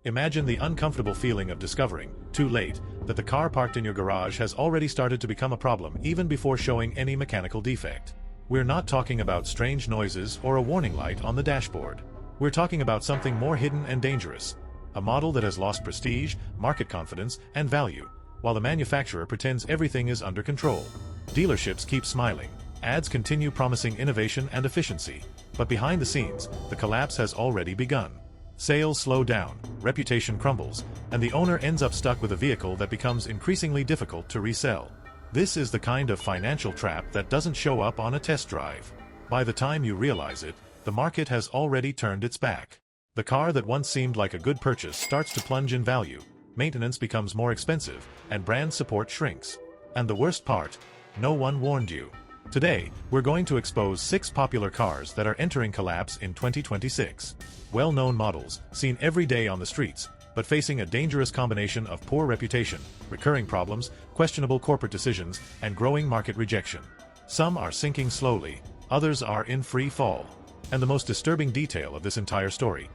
Imagine the uncomfortable feeling of discovering, too late, that the car parked in your garage has already started to become a problem even before showing any mechanical defect. We're not talking about strange noises or a warning light on the dashboard. We're talking about something more hidden and dangerous. A model that has lost prestige, market confidence, and value, while the manufacturer pretends everything is under control. Dealerships keep smiling. Ads continue promising innovation and efficiency. But behind the scenes, the collapse has already begun. Sales slow down, reputation crumbles, and the owner ends up stuck with a vehicle that becomes increasingly difficult to resell. This is the kind of financial trap that doesn't show up on a test drive. By the time you realize it, the market has already turned its back. The car that once seemed like a good purchase starts to plunge in value, maintenance becomes more expensive, and brand support shrinks. And the worst part, no one warned you. Today, we're going to expose 6 popular cars that are entering collapse in 2026. Well-known models, seen every day on the streets, but facing a dangerous combination of poor reputation, recurring problems, questionable corporate decisions, and growing market rejection. Some are sinking slowly, others are in free fall. And the most disturbing detail of this entire story: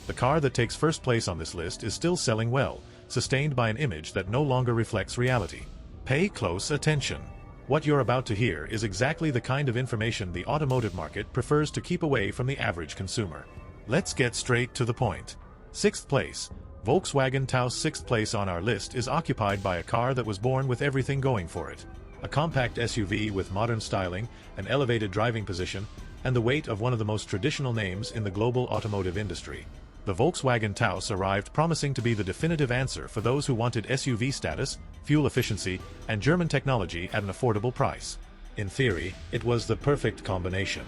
the car that takes first place on this list is still selling well, sustained by an image that no longer reflects reality. Pay close attention. What you're about to hear is exactly the kind of information the automotive market prefers to keep away from the average consumer. Let's get straight to the point. 6th place. Volkswagen Taos. 6th place on our list is occupied by a car that was born with everything going for it. A compact SUV with modern styling, an elevated driving position, and the weight of one of the most traditional names in the global automotive industry. The Volkswagen Taos arrived promising to be the definitive answer for those who wanted SUV status, fuel efficiency, and German technology at an affordable price. In theory, it was the perfect combination.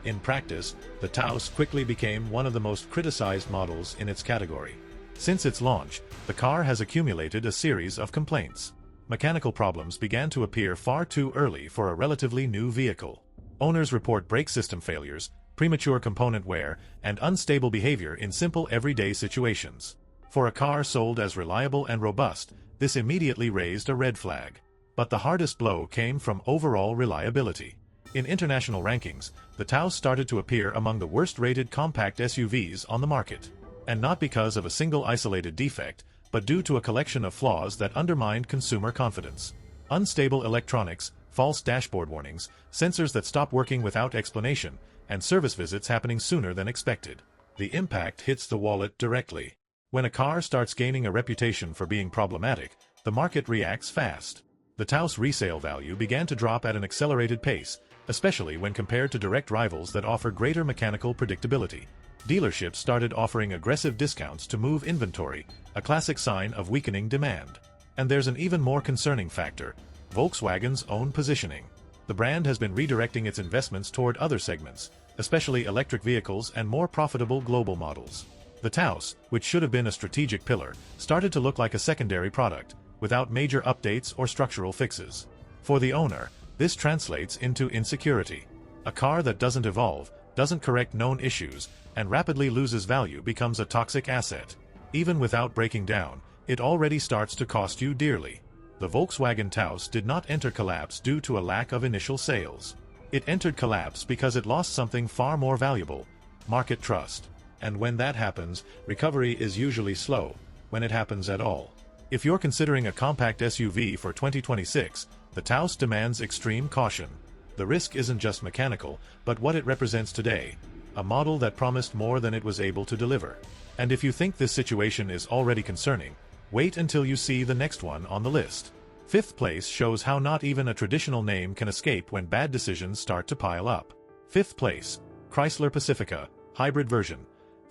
In practice, the Taos quickly became one of the most criticized models in its category. Since its launch, the car has accumulated a series of complaints. Mechanical problems began to appear far too early for a relatively new vehicle. Owners report brake system failures, premature component wear, and unstable behavior in simple everyday situations. For a car sold as reliable and robust, this immediately raised a red flag. But the hardest blow came from overall reliability. In international rankings, the Taos started to appear among the worst-rated compact SUVs on the market. And not because of a single isolated defect, but due to a collection of flaws that undermined consumer confidence. Unstable electronics, false dashboard warnings, sensors that stop working without explanation, and service visits happening sooner than expected. The impact hits the wallet directly. When a car starts gaining a reputation for being problematic, the market reacts fast. The Taos resale value began to drop at an accelerated pace, especially when compared to direct rivals that offer greater mechanical predictability. Dealerships started offering aggressive discounts to move inventory, a classic sign of weakening demand. And there's an even more concerning factor: Volkswagen's own positioning. The brand has been redirecting its investments toward other segments, especially electric vehicles and more profitable global models. The Taos, which should have been a strategic pillar, started to look like a secondary product, without major updates or structural fixes. For the owner, this translates into insecurity. A car that doesn't evolve, doesn't correct known issues, and rapidly loses value becomes a toxic asset. Even without breaking down, it already starts to cost you dearly. The Volkswagen Taos did not enter collapse due to a lack of initial sales. It entered collapse because it lost something far more valuable: market trust. And when that happens, recovery is usually slow, when it happens at all. If you're considering a compact SUV for 2026, the Taos demands extreme caution. The risk isn't just mechanical, but what it represents today: a model that promised more than it was able to deliver. And if you think this situation is already concerning, wait until you see the next one on the list. 5th place shows how not even a traditional name can escape when bad decisions start to pile up. 5th place, Chrysler Pacifica, hybrid version.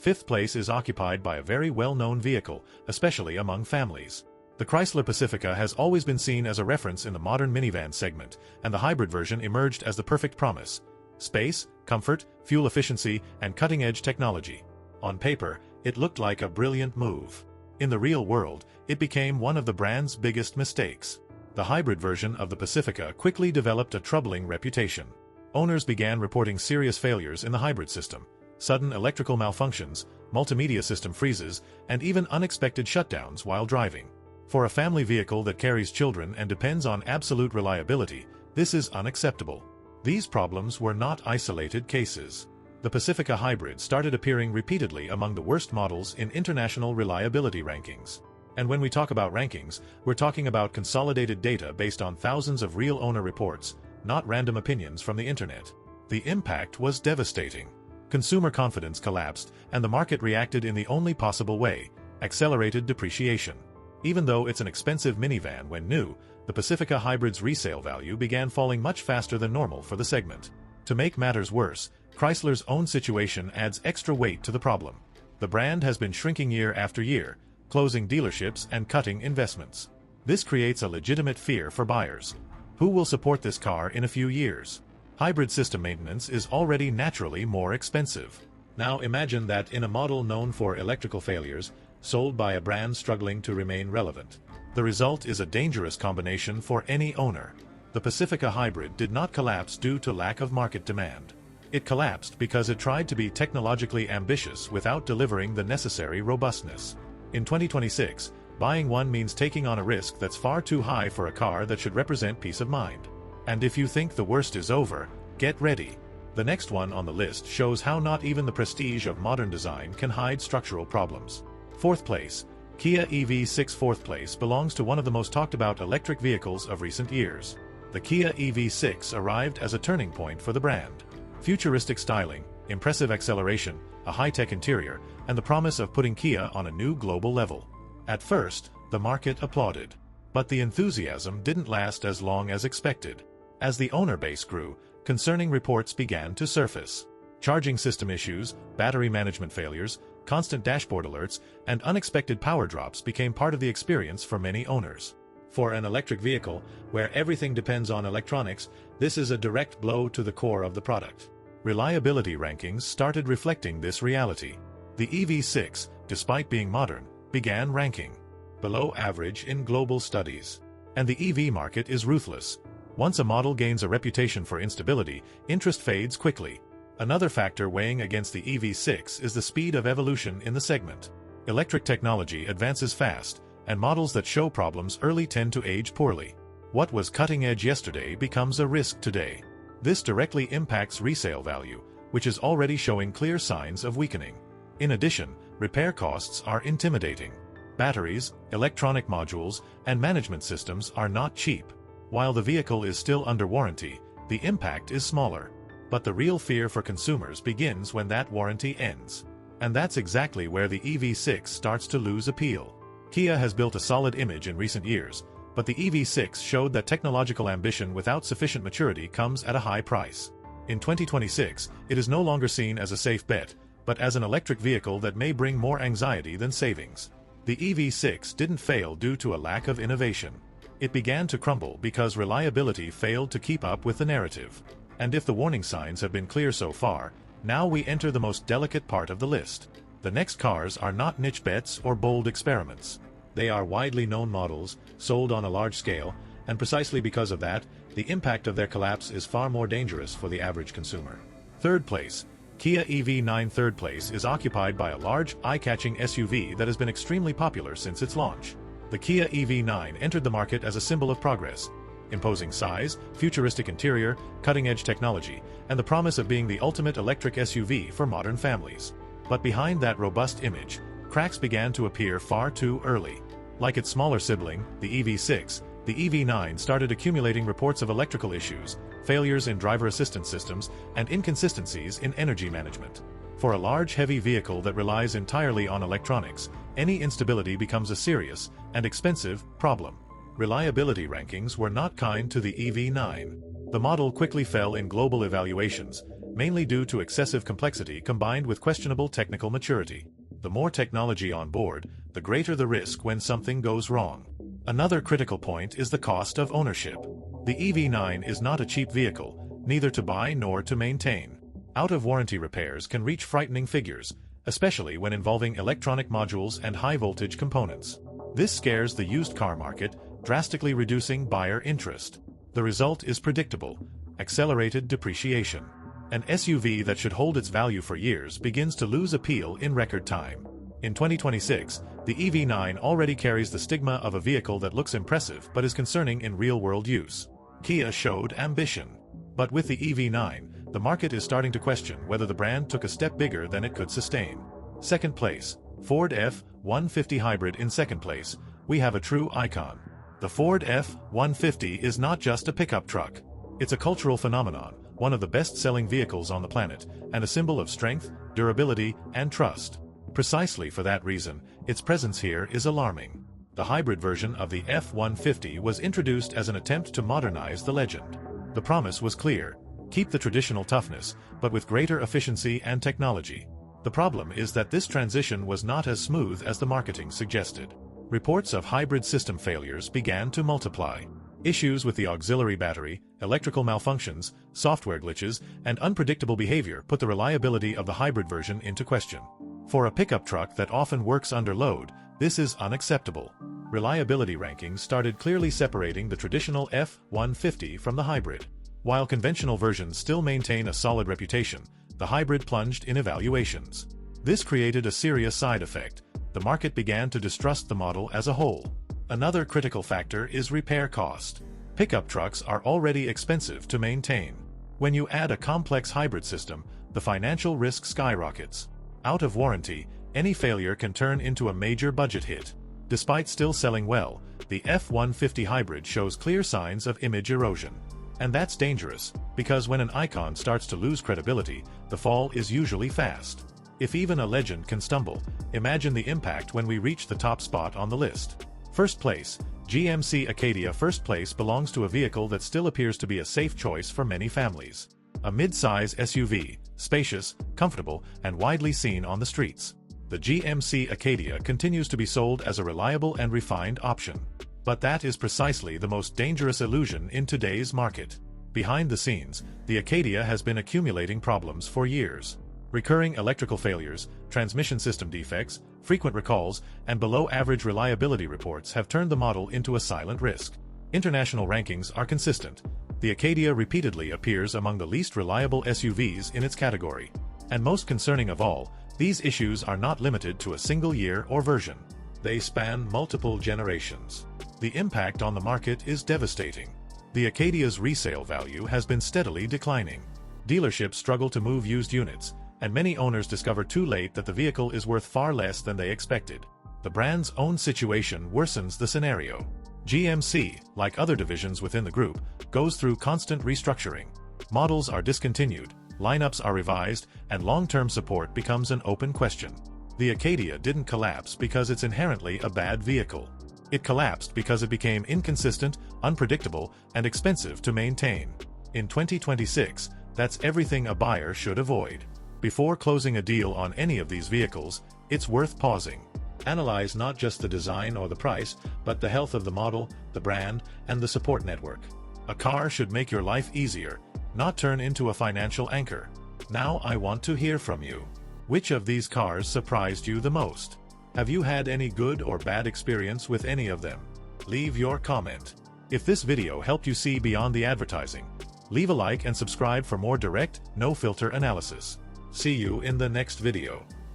5th place is occupied by a very well-known vehicle, especially among families. The Chrysler Pacifica has always been seen as a reference in the modern minivan segment, and the hybrid version emerged as the perfect promise: space, comfort, fuel efficiency, and cutting-edge technology. On paper, it looked like a brilliant move. In the real world, it became one of the brand's biggest mistakes. The hybrid version of the Pacifica quickly developed a troubling reputation. Owners began reporting serious failures in the hybrid system: sudden electrical malfunctions, multimedia system freezes, and even unexpected shutdowns while driving. For a family vehicle that carries children and depends on absolute reliability, this is unacceptable. These problems were not isolated cases. the Pacifica Hybrid started appearing repeatedly among the worst models in international reliability rankings. And when we talk about rankings, we're talking about consolidated data based on thousands of real owner reports, not random opinions from the internet. The impact was devastating. Consumer confidence collapsed, and the market reacted in the only possible way: accelerated depreciation. Even though it's an expensive minivan when new, the Pacifica Hybrid's resale value began falling much faster than normal for the segment. To make matters worse, Chrysler's own situation adds extra weight to the problem. The brand has been shrinking year after year, closing dealerships and cutting investments. This creates a legitimate fear for buyers. Who will support this car in a few years? Hybrid system maintenance is already naturally more expensive. Now imagine that in a model known for electrical failures, sold by a brand struggling to remain relevant. The result is a dangerous combination for any owner. The Pacifica Hybrid did not collapse due to lack of market demand. It collapsed because it tried to be technologically ambitious without delivering the necessary robustness. In 2026, buying one means taking on a risk that's far too high for a car that should represent peace of mind. And if you think the worst is over, get ready. The next one on the list shows how not even the prestige of modern design can hide structural problems. Fourth place, Kia EV6. Fourth place belongs to one of the most talked about electric vehicles of recent years. The Kia EV6 arrived as a turning point for the brand. Futuristic styling, impressive acceleration, a high-tech interior, and the promise of putting Kia on a new global level. At first, the market applauded. But the enthusiasm didn't last as long as expected. As the owner base grew, concerning reports began to surface. Charging system issues, battery management failures, constant dashboard alerts, and unexpected power drops became part of the experience for many owners. For an electric vehicle, where everything depends on electronics, this is a direct blow to the core of the product. Reliability rankings started reflecting this reality. The EV6, despite being modern, began ranking below average in global studies. And the EV market is ruthless. Once a model gains a reputation for instability, interest fades quickly. Another factor weighing against the EV6 is the speed of evolution in the segment. Electric technology advances fast, and models that show problems early tend to age poorly. What was cutting edge yesterday becomes a risk today. This directly impacts resale value, which is already showing clear signs of weakening. In addition, repair costs are intimidating. Batteries, electronic modules, and management systems are not cheap. While the vehicle is still under warranty, the impact is smaller. But the real fear for consumers begins when that warranty ends. And that's exactly where the EV6 starts to lose appeal. Kia has built a solid image in recent years, but the EV6 showed that technological ambition without sufficient maturity comes at a high price. In 2026, it is no longer seen as a safe bet, but as an electric vehicle that may bring more anxiety than savings. The EV6 didn't fail due to a lack of innovation. It began to crumble because reliability failed to keep up with the narrative. And if the warning signs have been clear so far, now we enter the most delicate part of the list. The next cars are not niche bets or bold experiments. They are widely known models, sold on a large scale, and precisely because of that, the impact of their collapse is far more dangerous for the average consumer. Third place, Kia EV9. Third place is occupied by a large, eye-catching SUV that has been extremely popular since its launch. The Kia EV9 entered the market as a symbol of progress. Imposing size, futuristic interior, cutting-edge technology, and the promise of being the ultimate electric SUV for modern families. But behind that robust image, cracks began to appear far too early. Like its smaller sibling, the EV6, the EV9 started accumulating reports of electrical issues, failures in driver assistance systems, and inconsistencies in energy management. For a large, heavy vehicle that relies entirely on electronics, any instability becomes a serious and expensive problem. Reliability rankings were not kind to the EV9. The model quickly fell in global evaluations, mainly due to excessive complexity combined with questionable technical maturity. The more technology on board, the greater the risk when something goes wrong. Another critical point is the cost of ownership. The EV9 is not a cheap vehicle, neither to buy nor to maintain. Out-of-warranty repairs can reach frightening figures, especially when involving electronic modules and high-voltage components. This scares the used car market, drastically reducing buyer interest. The result is predictable: accelerated depreciation. An SUV that should hold its value for years begins to lose appeal in record time. In 2026, the EV9 already carries the stigma of a vehicle that looks impressive but is concerning in real-world use. Kia showed ambition. But with the EV9, the market is starting to question whether the brand took a step bigger than it could sustain. Second place, Ford F-150 Hybrid. In second place, we have a true icon. The Ford F-150 is not just a pickup truck. It's a cultural phenomenon, one of the best-selling vehicles on the planet, and a symbol of strength, durability, and trust. Precisely for that reason, its presence here is alarming. The hybrid version of the F-150 was introduced as an attempt to modernize the legend. The promise was clear: keep the traditional toughness, but with greater efficiency and technology. The problem is that this transition was not as smooth as the marketing suggested. Reports of hybrid system failures began to multiply. Issues with the auxiliary battery, electrical malfunctions, software glitches, and unpredictable behavior put the reliability of the hybrid version into question. For a pickup truck that often works under load, this is unacceptable. Reliability rankings started clearly separating the traditional F-150 from the hybrid. While conventional versions still maintain a solid reputation, the hybrid plunged in evaluations. This created a serious side effect. The market began to distrust the model as a whole. Another critical factor is repair cost. Pickup trucks are already expensive to maintain. When you add a complex hybrid system, the financial risk skyrockets. Out of warranty, any failure can turn into a major budget hit. Despite still selling well, the F-150 hybrid shows clear signs of image erosion. And that's dangerous, because when an icon starts to lose credibility, the fall is usually fast. If even a legend can stumble, imagine the impact when we reach the top spot on the list. First place, GMC Acadia. First place belongs to a vehicle that still appears to be a safe choice for many families. A mid-size SUV, spacious, comfortable, and widely seen on the streets. The GMC Acadia continues to be sold as a reliable and refined option. But that is precisely the most dangerous illusion in today's market. Behind the scenes, the Acadia has been accumulating problems for years. Recurring electrical failures, transmission system defects, frequent recalls, and below-average reliability reports have turned the model into a silent risk. International rankings are consistent. The Acadia repeatedly appears among the least reliable SUVs in its category. And most concerning of all, these issues are not limited to a single year or version. They span multiple generations. The impact on the market is devastating. The Acadia's resale value has been steadily declining. Dealerships struggle to move used units, and many owners discover too late that the vehicle is worth far less than they expected. The brand's own situation worsens the scenario. GMC, like other divisions within the group, goes through constant restructuring. Models are discontinued, lineups are revised, and long-term support becomes an open question. The Acadia didn't collapse because it's inherently a bad vehicle. It collapsed because it became inconsistent, unpredictable, and expensive to maintain. In 2026, that's everything a buyer should avoid. Before closing a deal on any of these vehicles, it's worth pausing. Analyze not just the design or the price, but the health of the model, the brand, and the support network. A car should make your life easier, not turn into a financial anchor. Now I want to hear from you. Which of these cars surprised you the most? Have you had any good or bad experience with any of them? Leave your comment. If this video helped you see beyond the advertising, leave a like and subscribe for more direct, no-filter analysis. See you in the next video.